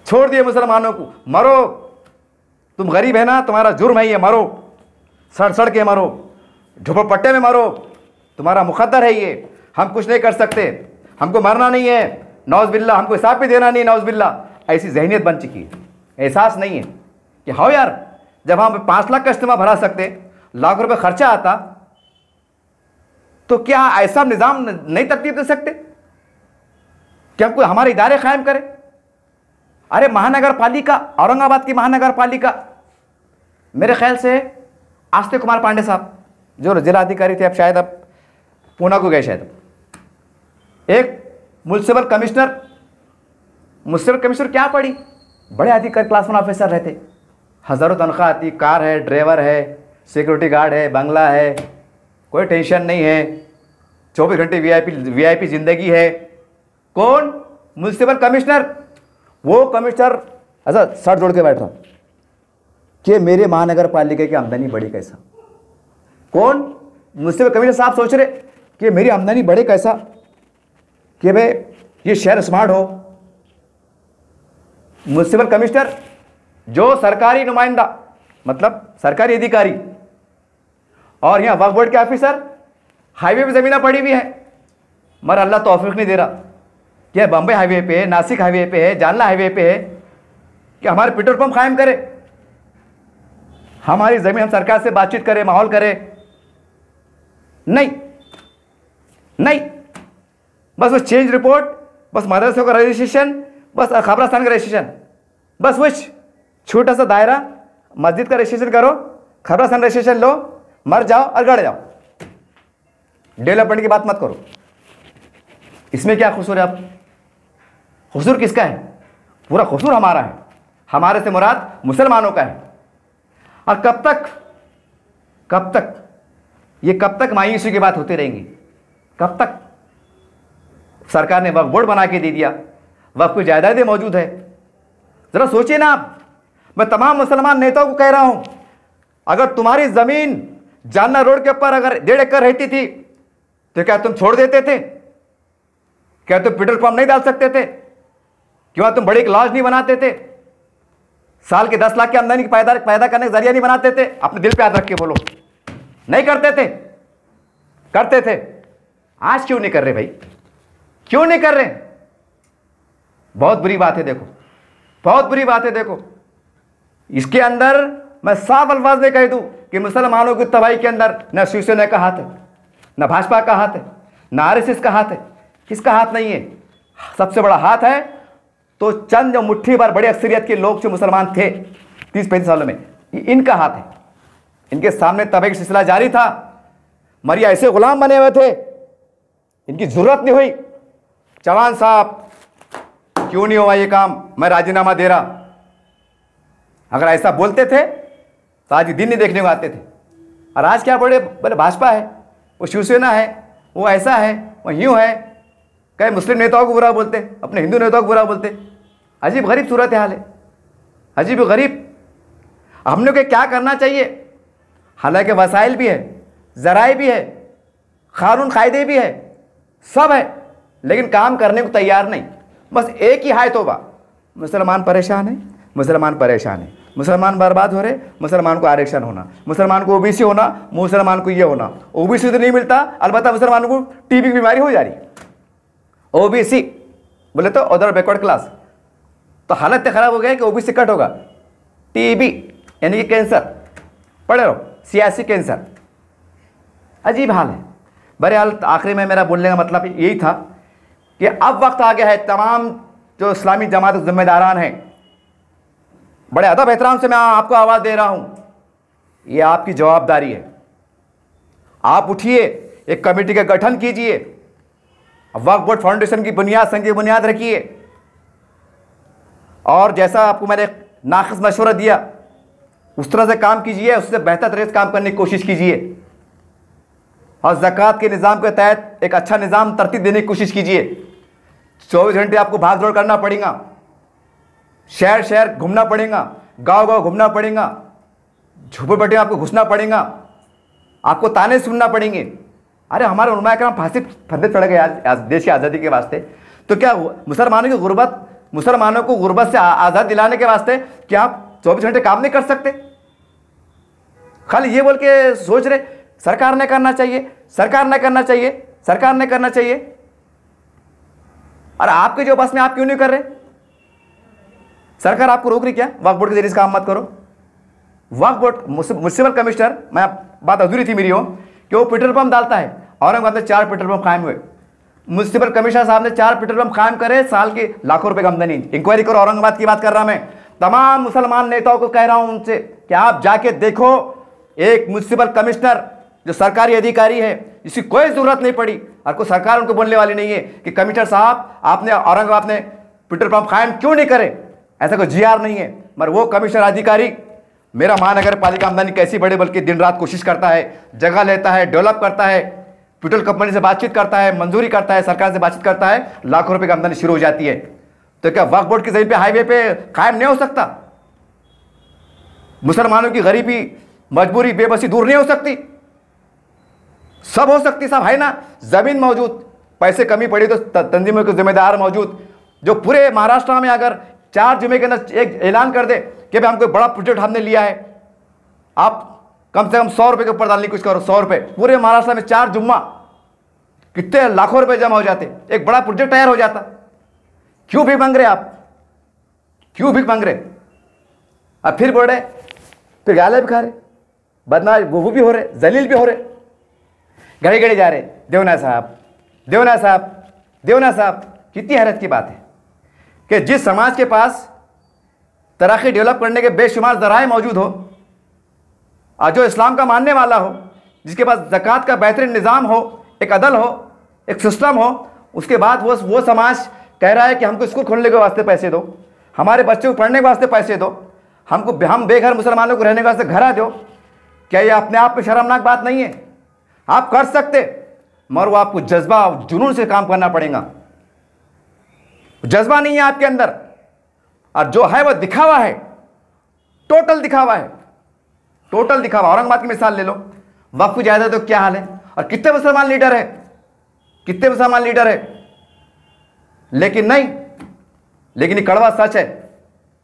छोड़ दिए मुसलमानों को, मरो, तुम गरीब है ना, तुम्हारा जुर्म है ये, मरो, सड़ के मरो, झोपड़पट्टे में मरो, तुम्हारा मुकद्दर है ये, हम कुछ नहीं कर सकते, हमको मरना नहीं है, नौज बिल्ला, हमको हिसाब भी देना नहीं, नौज बिल्ला। ऐसी जहनीत बन चुकी है, एहसास नहीं है कि हाँ यार, जब हम 5 लाख का इस्तेमाल भरा सकते, लाख रुपए खर्चा आता, तो क्या ऐसा निज़ाम नहीं तरतीब दे सकते? क्या कोई हमारे इदारे कायम करे? अरे महानगर पालिका, औरंगाबाद की महानगर पालिका, मेरे ख्याल से आस्ते कुमार पांडे साहब जो जिला अधिकारी थे, अब शायद अब पूना को गए शायद, एक म्युनिसिपल कमिश्नर क्या पड़ी, बड़े अधिकारी, क्लास 1 ऑफिसर रहते, हज़ारों तनख्वाह आती, कार है, ड्राइवर है, सिक्योरिटी गार्ड है, बंगला है, कोई टेंशन नहीं है, 24 घंटे वीआईपी जिंदगी है। कौन? Municipal commissioner. वो कमिश्नर ऐसा सर जोड़ के बैठ रहा कि मेरे महानगर पालिका की आमदनी बढ़ी कैसा। कौन? म्युनिसिपल कमिश्नर साहब सोच रहे कि मेरी आमदनी बढ़े कैसा, कि भाई ये शहर स्मार्ट हो। म्युनिसिपल कमिश्नर जो सरकारी नुमाइंदा, मतलब सरकारी अधिकारी, और यहाँ वक्फ बोर्ड के ऑफिसर, हाईवे पे ज़मीनें पड़ी हुई हैं, मगर अल्लाह तौफीक नहीं दे रहा कि बम्बई हाईवे पे है, नासिक हाईवे पे है, जालना हाईवे पे है, कि हमारे पेट्रोल पंप कायम करे, हमारी ज़मीन, हम सरकार से बातचीत करें, माहौल करें। नहीं, बस वो चेंज रिपोर्ट, बस मदरसों का रजिस्ट्रेशन, बस खबरस्तान का रजिस्ट्रेशन, बस वो छोटा सा दायरा, मस्जिद का रजिस्ट्रेशन करो, खबरस्तान रजिस्ट्रेशन लो, मर जाओ और गड़ जाओ, डेवलपमेंट की बात मत करो। इसमें क्या कसूर है? आप कसूर किसका है? पूरा कसूर हमारा है, हमारे से मुराद मुसलमानों का है। और कब तक मायूसी की बात होती रहेंगी? कब तक? सरकार ने वक्फ बोर्ड बना के दे दिया, वक्फ की जायदादें मौजूद है। जरा सोचिए ना आप, मैं तमाम मुसलमान नेताओं को कह रहा हूं, अगर तुम्हारी जमीन जालना रोड के ऊपर अगर 1.5 एकड़ रहती थी तो क्या तुम छोड़ देते थे? क्या तुम पेट्रोल पंप नहीं डाल सकते थे? क्यों तुम बड़े लॉज नहीं बनाते थे? साल के 10 लाख की आमदनी पैदा करने का जरिया नहीं बनाते थे? अपने दिल पे याद रख के बोलो, नहीं करते थे? करते थे। आज क्यों नहीं कर रहे भाई? क्यों नहीं कर रहे? बहुत बुरी बात है, देखो बहुत बुरी बात है। देखो इसके अंदर मैं साफ अल्फाज में कह दूं कि मुसलमानों की तबाही के अंदर न शिवसेना का हाथ है, न भाजपा का हाथ है, न आरएसएस का हाथ है। किसका हाथ नहीं है? सबसे बड़ा हाथ है तो चंद जो मुट्ठी भर बड़ी अक्सरियत के लोग जो मुसलमान थे 30-35 सालों में, इनका हाथ है। इनके सामने तबाही का सिलसिला जारी था। मरिया ऐसे गुलाम बने हुए थे, इनकी जरूरत नहीं हुई। चौहान साहब क्यों नहीं हुआ ये काम, मैं राजीनामा दे रहा। अगर ऐसा बोलते थे तो आज दिन नहीं देखने को आते थे। और आज क्या बोले भाजपा है, वो शिवसेना है, वो ऐसा है, वो यूँ है। कई मुस्लिम नेताओं को बुरा बोलते, अपने हिंदू नेताओं को बुरा बोलते। अजीब गरीब सूरत हाल है, अजीब गरीब। हमने को क्या करना चाहिए? हालांकि वसाइल भी है, ज़राए भी है, कानून कायदे भी है, सब है, लेकिन काम करने को तैयार नहीं। बस एक ही हाय तौबा, मुसलमान परेशान है, मुसलमान परेशान है, मुसलमान बर्बाद हो रहे, मुसलमान को आरक्षण होना, मुसलमान को ओबीसी होना, मुसलमान को ये होना। ओबीसी तो नहीं मिलता, अलबत्ता मुसलमानों को टीबी की बीमारी हो जा रही। ओबीसी बोले तो अदर बैकवर्ड क्लास, तो हालत खराब हो गया कि ओबीसी कट होगा। टीबी यानी कि कैंसर, पढ़े रहो, सियासी कैंसर। अजीब हाल है। बहरहाल आखिरी में मेरा बोलने का मतलब यही था कि अब वक्त आ गया है, तमाम जो इस्लामी जमात के जिम्मेदारान हैं, बड़े अदब एहतराम से मैं आपको आवाज़ दे रहा हूँ, ये आपकी जवाबदारी है। आप उठिए, एक कमेटी का गठन कीजिए, वक्फ बोर्ड फाउंडेशन की बुनियाद, संघ की बुनियाद रखिए, और जैसा आपको मैंने नाक़िस मशवरा दिया उस तरह से काम कीजिए, उससे बेहतर तरीके से काम करने की कोशिश कीजिए, और ज़कात के निज़ाम के तहत एक अच्छा निज़ाम तरतीब देने की कोशिश कीजिए। 24 घंटे आपको भाग दौड़ करना पड़ेगा, शहर शहर घूमना पड़ेगा, गांव गांव घूमना पड़ेगा, झोपड़पट्टी में आपको घुसना पड़ेगा, आपको ताने सुनना पड़ेंगे। अरे हमारे उलमा किराम फांसी फंदे चढ़ गए आज देश की आज़ादी के वास्ते, तो क्या मुसलमानों को गुर्बत से आज़ाद दिलाने के वास्ते क्या आप 24 घंटे काम नहीं कर सकते? खाली ये बोल के सोच रहे सरकार ने करना चाहिए, सरकार ने करना चाहिए, सरकार ने करना चाहिए। और आपके जो बस में आप क्यों नहीं कर रहे? सरकार आपको रोक रही क्या? वक्फ बोर्ड के जरिए से काम मत करो। वक्फ बोर्ड म्युनिसिपल कमिश्नर, मैं बात अधूरी थी मेरी हो कि वो पेट्रोल पंप डालता है। औरंगाबाद में 4 पेट्रोल पंप कायम हुए, म्युनिसिपल कमिश्नर साहब ने 4 पेट्रोल पंप कायम करे, साल के लाखों रुपए की आमदनी। इंक्वायरी करो, औरंगाबाद की बात कर रहा मैं। तमाम मुसलमान नेताओं को कह रहा हूं उनसे कि आप जाके देखो, एक म्युनिसिपल कमिश्नर जो सरकारी अधिकारी है, इसकी कोई जरूरत नहीं पड़ी, और कोई सरकार उनको बोलने वाली नहीं है कि कमिश्नर साहब आपने औरंगाबाद में पेट्रोल पंप कायम क्यों नहीं करे। ऐसा कोई जीआर नहीं है, मगर वो कमिश्नर अधिकारी मेरा महानगर पालिका आमदनी कैसी बढ़े, बल्कि दिन रात कोशिश करता है, जगह लेता है, डेवलप करता है, पेट्रोल कंपनी से बातचीत करता है, मंजूरी करता है, सरकार से बातचीत करता है, लाखों रुपए की आमदनी शुरू हो जाती है। तो क्या वक्फ बोर्ड की जमीन पे हाईवे पे कायम नहीं हो सकता? मुसलमानों की गरीबी, मजबूरी, बेबसी दूर नहीं हो सकती? सब हो सकती साहब, है ना? जमीन मौजूद, पैसे कमी पड़ी तो तंजीमों के जिम्मेदार मौजूद। जो पूरे महाराष्ट्र में अगर 4 जुमे के अंदर एक ऐलान कर दे कि भाई हमको बड़ा प्रोजेक्ट हमने लिया है, आप कम से कम 100 रुपए के ऊपर डालने की कोशिश करो। 100 रुपए पूरे महाराष्ट्र में 4 जुम्मा, कितने लाखों रुपए जमा हो जाते, एक बड़ा प्रोजेक्ट तैयार हो जाता। क्यों भीख मांग रहे आप? क्यों भीख मांग रहे? अब फिर बोल रहे, फिर गाले भी खा रहे, बदनाम वो भी हो रहे, जलील भी हो रहे, घड़े घड़े जा रहे, देवना साहब, देवना साहब, देवना साहब। कितनी हैरत की बात है कि जिस समाज के पास तरक्की डेवलप करने के बेशुमार ज़राए मौजूद हो, और जो इस्लाम का मानने वाला हो, जिसके पास ज़कात का बेहतरीन निज़ाम हो, एक अदल हो, एक सिस्टम हो, उसके बाद वो समाज कह रहा है कि हमको स्कूल खोलने के वास्ते पैसे दो, हमारे बच्चों को पढ़ने के वास्ते पैसे दो, हम बेघर मुसलमानों को रहने के वास्ते घर दो। क्या ये अपने आप में शर्मनाक बात नहीं है? आप कर सकते, मगर वो आपको जज्बा और जुनून से काम करना पड़ेगा। जज्बा नहीं है आपके अंदर, और जो है वो दिखावा है, टोटल दिखावा है, टोटल दिखावा। औरंगाबाद की मिसाल ले लो, वक्फ जायदाद तो क्या हाल है, और कितने मुसलमान लीडर है, कितने मुसलमान लीडर है, लेकिन नहीं, लेकिन ये कड़वा सच है,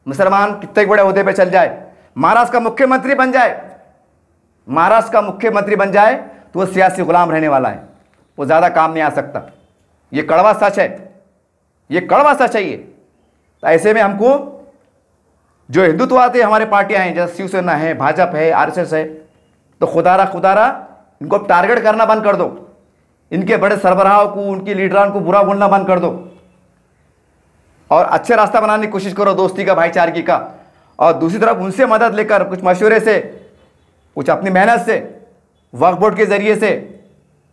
मुसलमान कितने बड़े ओहदे पे चल जाए, महाराष्ट्र का मुख्यमंत्री बन जाए, महाराष्ट्र का मुख्यमंत्री बन जाए तो वो सियासी गुलाम रहने वाला है, वो ज़्यादा काम नहीं आ सकता। ये कड़वा सच है, ये कड़वा सच है ये। तो ऐसे में हमको जो हिंदुत्ववादी हमारे पार्टियां हैं, जैसे शिवसेना है, भाजपा है, आरएसएस है, तो खुदारा इनको टारगेट करना बंद कर दो, इनके बड़े सरबराहों को, उनकी लीडरान को बुरा बोलना बंद कर दो और अच्छे रास्ता बनाने की कोशिश करो, दोस्ती का, भाईचारगी का। और दूसरी तरफ उनसे मदद लेकर, कुछ मशवरे से, कुछ अपनी मेहनत से, वक्फ बोर्ड के ज़रिए से,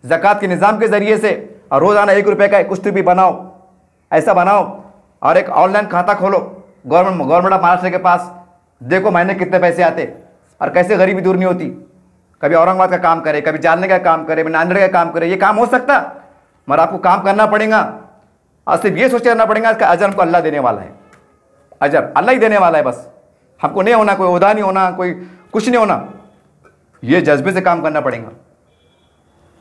ज़कात के निज़ाम के ज़रिए से, और रोज़ाना 1 रुपये का कुछ भी बनाओ, ऐसा बनाओ और एक ऑनलाइन खाता खोलो गवर्नमेंट ऑफ महाराष्ट्र के पास, देखो महीने कितने पैसे आते और कैसे गरीबी दूर नहीं होती। कभी औरंगाबाद का काम करे, कभी जालने का काम करे, नांदेड़ का काम करे, ये काम हो सकता, मगर आपको काम करना पड़ेगा और सिर्फ ये सोच करना पड़ेगा इसका अजर हमको अल्लाह देने वाला है, अजर अल्लाह ही देने वाला है, बस हमको नहीं होना, कोई ओहदा नहीं होना, कोई कुछ नहीं होना, ये जज्बे से काम करना पड़ेगा।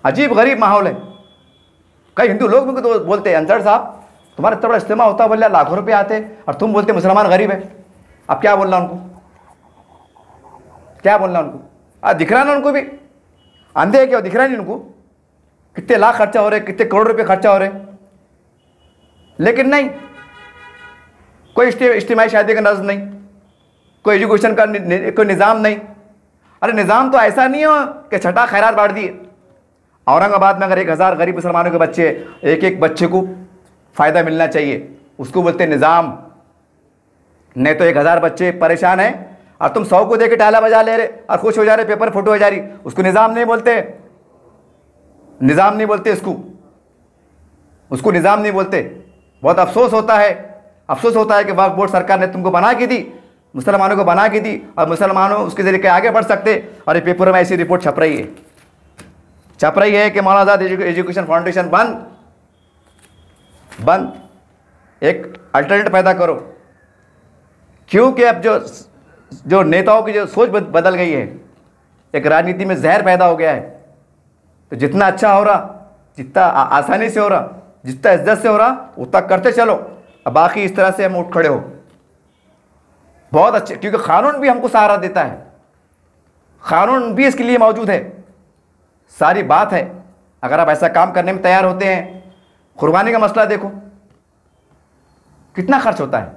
अजीब गरीब माहौल है। कई हिंदू लोग मुझको तो बोलते हैं, अंसर साहब तुम्हारा इतना बड़ा इज्तिमा होता है, बोले लाखों रुपये आते और तुम बोलते मुसलमान गरीब है। अब क्या बोलना उनको, क्या बोलना उनको? दिख रहा ना उनको भी, अंधे है क्या, दिख रहा नहीं उनको कितने लाख खर्चा हो रहे, कितने करोड़ रुपए खर्चा हो रहे, लेकिन नहीं, कोई इज्तिमाई शादी का नज़्म नहीं, कोई एजुकेशन का कोई निज़ाम नहीं। अरे निज़ाम तो ऐसा नहीं हो कि छठा खैरात बांट दिए। औरंगाबाद में अगर 1000 गरीब मुसलमानों के बच्चे, एक बच्चे को फ़ायदा मिलना चाहिए, उसको बोलते निज़ाम। नहीं तो 1000 बच्चे परेशान हैं और तुम 100 को देके टाला बजा ले रहे और खुश हो जा रहे, पेपर फोटो हो जा रही, उसको निज़ाम नहीं बोलते, निज़ाम नहीं बोलते उसको निज़ाम नहीं बोलते। बहुत अफसोस होता है कि वक्फ बोर्ड सरकार ने तुमको बना के दी, मुसलमानों को बना के दी, और मुसलमानों उसके ज़रिए आगे बढ़ सकते, और ये पेपर में ऐसी रिपोर्ट छप रही है कि मौलाना आज़ाद एजुकेशन फाउंडेशन बंद। एक अल्टरनेट पैदा करो, क्योंकि अब जो नेताओं की जो सोच बदल गई है, एक राजनीति में जहर पैदा हो गया है। तो जितना अच्छा हो रहा, जितना आसानी से हो रहा, जितना इज्जत से हो रहा, उतना करते चलो, अब बाकी इस तरह से हम उठ खड़े हो, बहुत अच्छे, क्योंकि कानून भी हमको सहारा देता है, कानून भी इसके लिए मौजूद है। सारी बात है, अगर आप ऐसा काम करने में तैयार होते हैं। कुर्बानी का मसला देखो कितना खर्च होता है,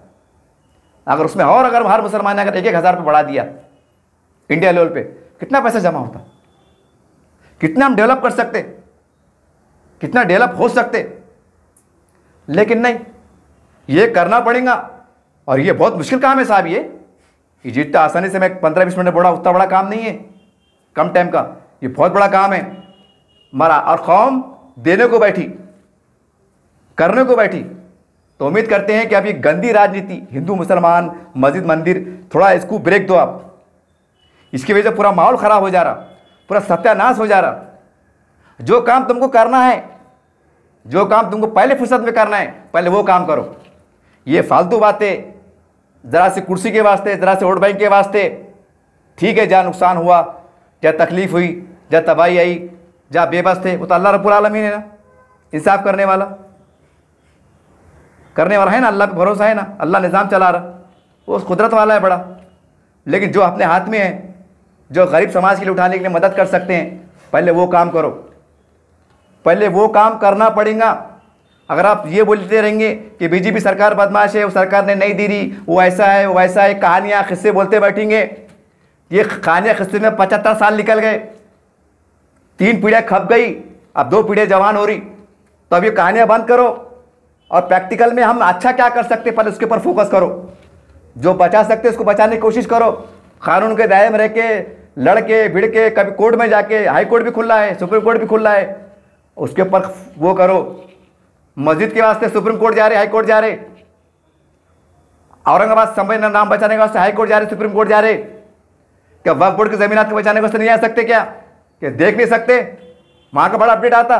अगर उसमें और अगर हर मुसलमान ने अगर 1,000 रुपये बढ़ा दिया इंडिया लेवल पे, कितना पैसा जमा होता, कितना हम डेवलप कर सकते, कितना डेवलप हो सकते। लेकिन नहीं, ये करना पड़ेगा, और ये बहुत मुश्किल काम है साहब। ये जितना आसानी से मैं 15-20 मिनट में बोला, उतना बड़ा काम नहीं है, कम टाइम का, ये बहुत बड़ा काम है हमारा। और कौम देने को बैठी, करने को बैठी, तो उम्मीद करते हैं कि अब ये गंदी राजनीति, हिंदू मुसलमान, मस्जिद मंदिर, थोड़ा इसको ब्रेक दो आप। इसकी वजह से पूरा माहौल ख़राब हो जा रहा, पूरा सत्यानाश हो जा रहा। जो काम तुमको करना है, जो काम तुमको पहले फुर्सत में करना है, पहले वो काम करो। ये फालतू बातें, ज़रा सी कुर्सी के वास्ते, ज़रा से वोट बैंक के वास्ते, ठीक है, जहाँ नुकसान हुआ, जहाँ तकलीफ़ हुई, जहाँ तबाही आई, जहाँ बेबस थे, वो तो अल्लाह रब्बुल आलमीन है ना, इंसाफ करने वाला है ना, अल्लाह पे भरोसा है ना, अल्लाह निज़ाम चला रहा, वो कुदरत वाला है बड़ा। लेकिन जो अपने हाथ में है, जो गरीब समाज के लिए उठाने के लिए मदद कर सकते हैं, पहले वो काम करो, पहले वो काम करना पड़ेगा। अगर आप ये बोलते रहेंगे कि बीजेपी सरकार बदमाश है, वो सरकार ने नहीं दी रही, वो ऐसा है, वो वैसा है, कहानियाँ किस्से बोलते बैठेंगे, ये कहानियाँ किस्से में 75 साल निकल गए, 3 पीढ़ियाँ खप गई, अब 2 पीढ़ियाँ जवान हो रही। तो अब ये कहानियाँ बंद करो और प्रैक्टिकल में हम अच्छा क्या कर सकते, पहले उसके ऊपर फोकस करो। जो बचा सकते उसको बचाने की कोशिश करो, कानून के दायरे में रह के, लड़के भिड़ के, कभी कोर्ट में जाके, हाई कोर्ट भी खुला है, सुप्रीम कोर्ट भी खुला है, उसके ऊपर वो करो। मस्जिद के वास्ते सुप्रीम कोर्ट जा रहे, हाई कोर्ट जा रहे, औरंगाबाद संभल नाम बचाने के वास्ते हाई कोर्ट जा रहे, सुप्रीम कोर्ट जा रहे। क्या वक्फ बोर्ड की जमीनात को बचाने के वास्ते नहीं आ सकते क्या? क्या देख नहीं सकते? वहाँ का बड़ा अपडेट आता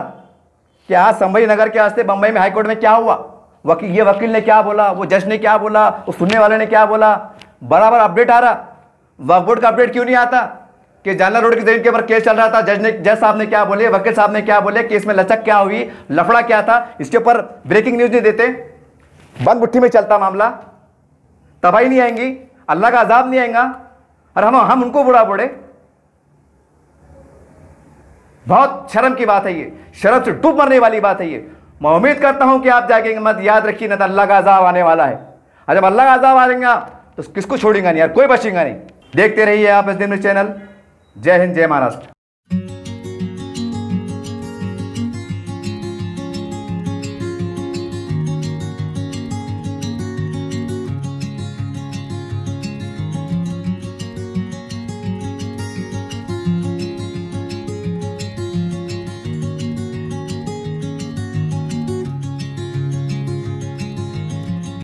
कि आज संभाजी नगर के वास्ते बम्बई में हाई कोर्ट में क्या हुआ, ये वकील ने क्या बोला, वो जज ने क्या बोला, वो सुनने वाले ने क्या बोला, बराबर अपडेट आ रहा। वक्फ बोर्ड का अपडेट क्यों नहीं आता कि जालना रोड की जमीन के ऊपर केस चल रहा था, जज साहब ने क्या बोले, वकील साहब ने क्या बोले, केस में लचक क्या हुई, लफड़ा क्या था, इसके ऊपर ब्रेकिंग न्यूज नहीं देते। बंद मुट्ठी में चलता मामला, तबाही नहीं आएंगी, अल्लाह का अजाब नहीं आएगा, और हम उनको बुरा बोले। बहुत शर्म की बात है ये, शर्म से डूब मरने वाली बात है ये। मैं उम्मीद करता हूं कि आप जागेंगे मत, याद रखिए ना तो अल्लाह का अजाब आने वाला है, और जब अल्लाह का अजाब आएगा तो किसको छोड़ेगा नहीं यार, कोई बचेगा नहीं। देखते रहिए आप SDN न्यूज़ चैनल। जय हिंद, जय महाराष्ट्र।